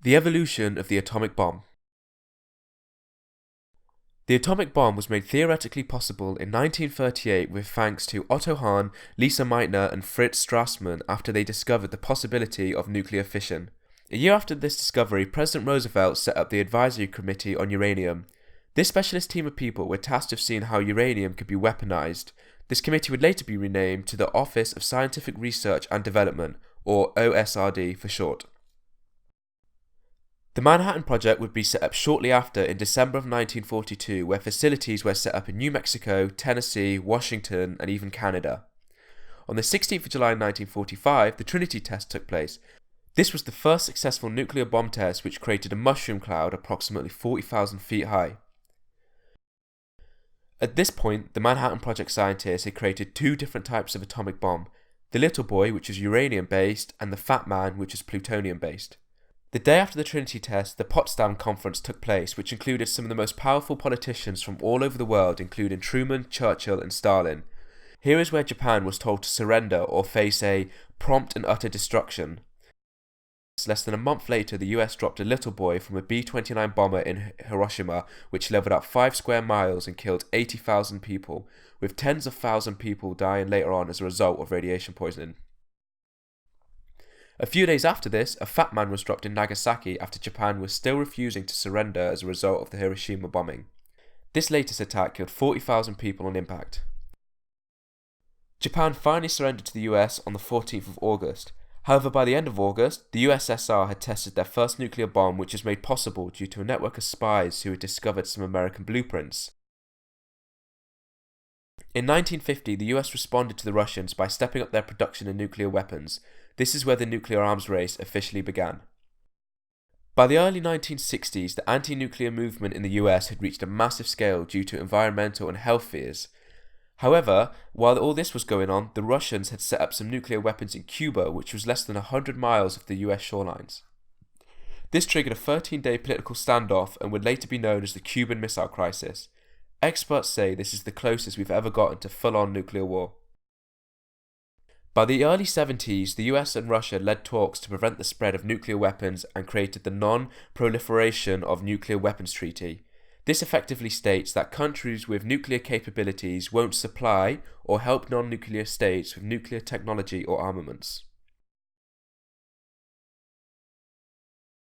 The evolution of the atomic bomb. The atomic bomb was made theoretically possible in 1938 with thanks to Otto Hahn, Lisa Meitner and Fritz Strassmann after they discovered the possibility of nuclear fission. A year after this discovery, President Roosevelt set up the Advisory Committee on Uranium. This specialist team of people were tasked with seeing how uranium could be weaponized. This committee would later be renamed to the Office of Scientific Research and Development, or OSRD for short. The Manhattan Project would be set up shortly after in December of 1942, where facilities were set up in New Mexico, Tennessee, Washington, and even Canada. On the 16th of July 1945, the Trinity Test took place. This was the first successful nuclear bomb test which created a mushroom cloud approximately 40,000 feet high. At this point, the Manhattan Project scientists had created two different types of atomic bomb, the Little Boy, which was uranium-based, and the Fat Man, which was plutonium-based. The day after the Trinity Test, the Potsdam Conference took place, which included some of the most powerful politicians from all over the world, including Truman, Churchill, and Stalin. Here is where Japan was told to surrender or face a prompt and utter destruction. Less than a month later, the US dropped a Little Boy from a B-29 bomber in Hiroshima, which leveled up 5 square miles and killed 80,000 people, with tens of thousands of people dying later on as a result of radiation poisoning. A few days after this, a Fat Man was dropped in Nagasaki after Japan was still refusing to surrender as a result of the Hiroshima bombing. This latest attack killed 40,000 people on impact. Japan finally surrendered to the US on the 14th of August. However, by the end of August, the USSR had tested their first nuclear bomb, which was made possible due to a network of spies who had discovered some American blueprints. In 1950, the US responded to the Russians by stepping up their production of nuclear weapons. This is where the nuclear arms race officially began. By the early 1960s, the anti-nuclear movement in the US had reached a massive scale due to environmental and health fears. However, while all this was going on, the Russians had set up some nuclear weapons in Cuba, which was less than 100 miles off the US shorelines. This triggered a 13-day political standoff and would later be known as the Cuban Missile Crisis. Experts say this is the closest we've ever gotten to full-on nuclear war. By the early 70s, the US and Russia led talks to prevent the spread of nuclear weapons and created the Non-Proliferation of Nuclear Weapons Treaty. This effectively states that countries with nuclear capabilities won't supply or help non-nuclear states with nuclear technology or armaments.